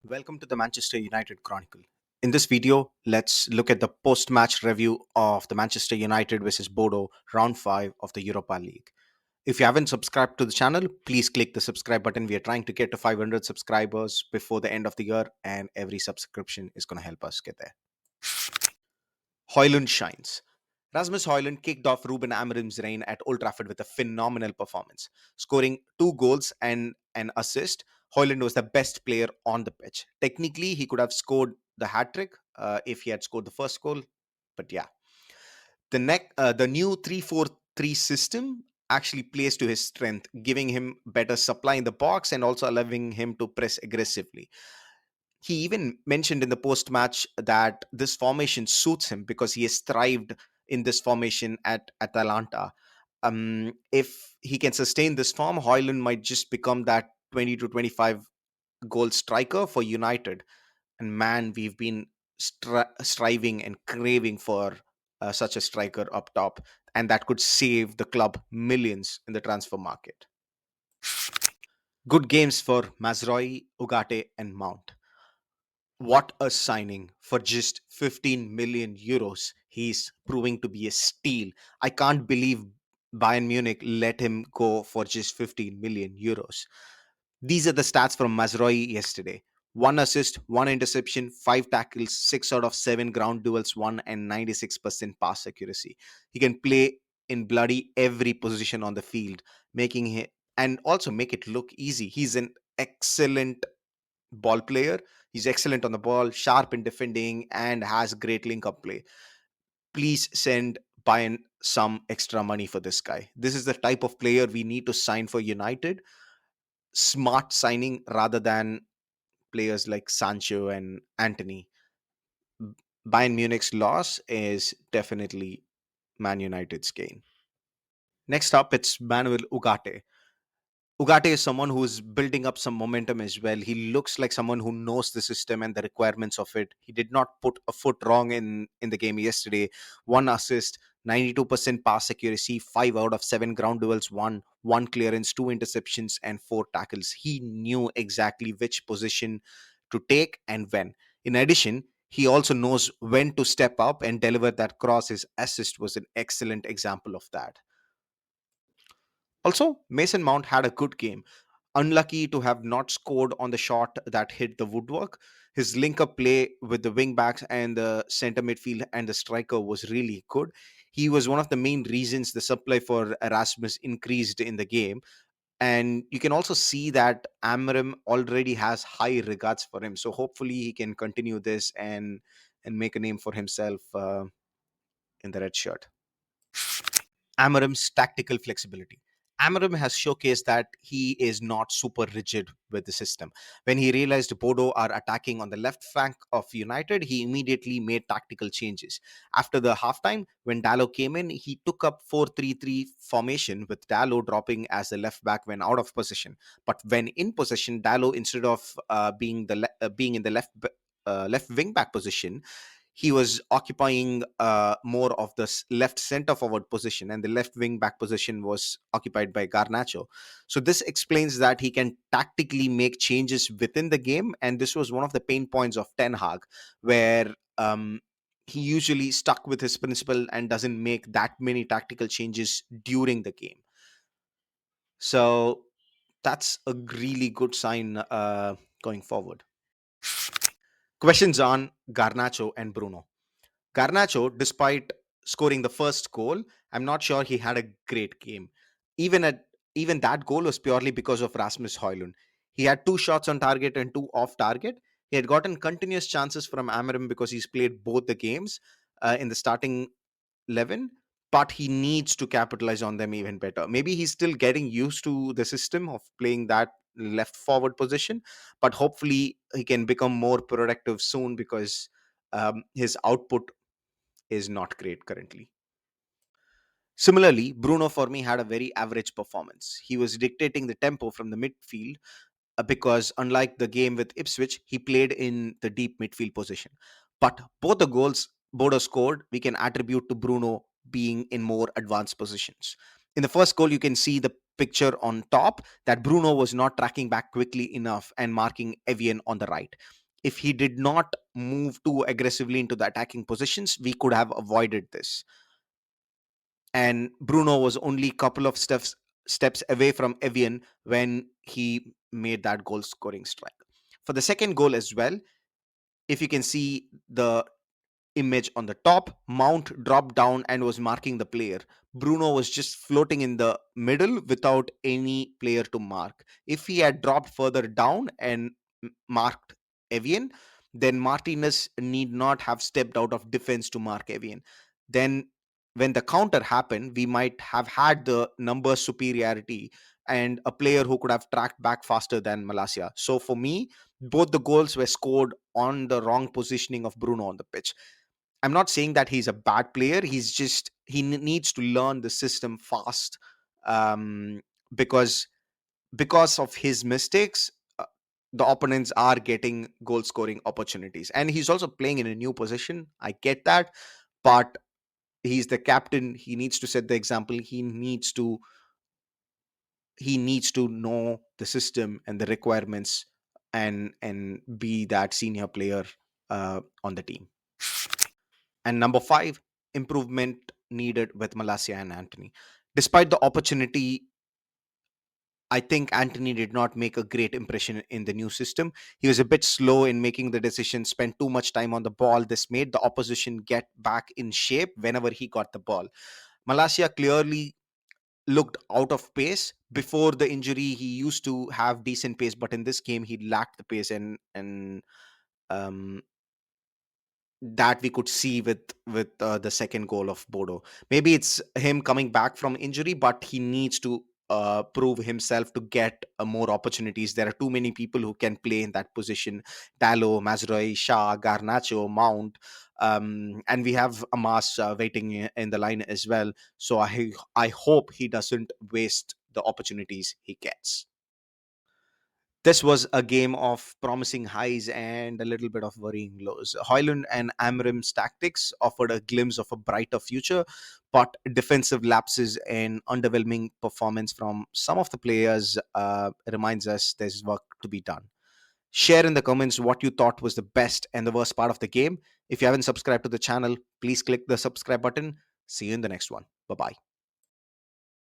Welcome to the Manchester United Chronicle. In this video, let's look at the post match review of the Manchester United versus Bodø round 5 of the Europa League. If you haven't subscribed to the channel, please click the subscribe button. We are trying to get to 500 subscribers before the end of the year, and every subscription is going to help us get there. Hojlund shines. Rasmus Højlund kicked off Ruben Amorim's reign at Old Trafford with a phenomenal performance. Scoring 2 goals and an assist, Højlund was the best player on the pitch. Technically, he could have scored the hat trick if he had scored the first goal, but yeah. The new 3-4-3 system actually plays to his strength, giving him better supply in the box and also allowing him to press aggressively. He even mentioned in the post match that this formation suits him because he has thrived in this formation at Atalanta. If he can sustain this form, Hojlund might just become that 20 to 25 goal striker for United. And man, we've been striving and craving for such a striker up top, and that could save the club millions in the transfer market. Good games for Mazraoui, Ugarte, and Mount. What a signing for just 15 million euros. He's proving to be a steal. I can't believe Bayern Munich let him go for just 15 million euros. These are the stats from Mazraoui yesterday: one assist, one interception, five tackles, six out of seven ground duels won, and 96% pass accuracy. He can play in bloody every position on the field, making him and also make it look easy. He's an excellent ball player. He's excellent on the ball, sharp in defending, and has great link up play. Please send Bayern some extra money for this guy. This is the type of player we need to sign for United. Smart signing rather than players like Sancho and Antony. Bayern Munich's loss is definitely Man United's gain. Next up, it's Manuel Ugarte. Ugarte is someone who's building up some momentum as well. He looks like someone who knows the system and the requirements of it. He did not put a foot wrong in the game yesterday. One assist, 92% pass accuracy, 5 out of 7 ground duels won, one clearance, two interceptions, and four tackles. He knew exactly which position to take and when. In addition, he also knows when to step up and deliver that cross. His assist was an excellent example of that. Also, Mason Mount had a good game. Unlucky to have not scored on the shot that hit the woodwork. His link up play with the wing backs and the center midfield and the striker was really good. He was one of the main reasons the supply for Erasmus increased in the game. And you can also see that Amorim already has high regards for him. So hopefully he can continue this and make a name for himself in the red shirt. Amorim's tactical flexibility. Amorim has showcased that he is not super rigid with the system. When he realized Bodo are attacking on the left flank of United, he immediately made tactical changes. After the halftime, when Dallo came in, he took up 4-3-3 formation with Dallo dropping as the left back when out of position. But when in position, Dallo, instead of being in the left wing back position, he was occupying more of the left center forward position, and the left wing back position was occupied by Garnacho. So this explains that he can tactically make changes within the game, and this was one of the pain points of Ten Hag, where he usually stuck with his principle and doesn't make that many tactical changes during the game. So that's a really good sign going forward. Questions on Garnacho and Bruno. Garnacho, despite scoring the first goal, I'm not sure he had a great game. Even at even that goal was purely because of Rasmus Højlund. He had two shots on target and two off target. He had gotten continuous chances from Amorim because he's played both the games in the starting 11, but he needs to capitalize on them even better. Maybe he's still getting used to the system of playing that left forward position, but hopefully he can become more productive soon because his output is not great currently. Similarly, Bruno for me had a very average performance. He was dictating the tempo from the midfield because, unlike the game with Ipswich, he played in the deep midfield position. But both the goals Bodo scored, we can attribute to Bruno being in more advanced positions. In the first goal, you can see the picture on top that Bruno was not tracking back quickly enough and marking Evian on the right. If he did not move too aggressively into the attacking positions, we could have avoided this. And Bruno was only a couple of steps away from Evian when he made that goal scoring strike. For the second goal as well, if you can see the image on the top, Mount dropped down and was marking the player. Bruno was just floating in the middle without any player to mark. If he had dropped further down and marked Evian, then Martinez need not have stepped out of defense to mark Evian. Then, when the counter happened, we might have had the number superiority and a player who could have tracked back faster than Malacia. So, for me, both the goals were scored on the wrong positioning of Bruno on the pitch. I'm not saying that he's a bad player. He's just needs to learn the system fast, um, because of his mistakes. The opponents are getting goal scoring opportunities, and he's also playing in a new position. I get that, but he's the captain. He needs to set the example. He needs to know the system and the requirements, and be that senior player on the team. And number five, improvement needed with Malacia and Antony. Despite the opportunity, I think Antony did not make a great impression in the new system. He was a bit slow in making the decision, spent too much time on the ball. This made the opposition get back in shape whenever he got the ball. Malacia clearly looked out of pace. Before the injury, he used to have decent pace, but in this game, he lacked the pace, and um, that we could see with the second goal of Bodo. Maybe it's him coming back from injury, but he needs to prove himself to get more opportunities. There are too many people who can play in that position: Dallo, Mazraoui, Shah, Garnacho, Mount, and we have Amas waiting in the line as well. So I hope he doesn't waste the opportunities he gets. This was a game of promising highs and a little bit of worrying lows. Hojlund and Amorim's tactics offered a glimpse of a brighter future, but defensive lapses and underwhelming performance from some of the players reminds us there's work to be done. Share in the comments what you thought was the best and the worst part of the game. If you haven't subscribed to the channel, please click the subscribe button. See you in the next one. Bye bye.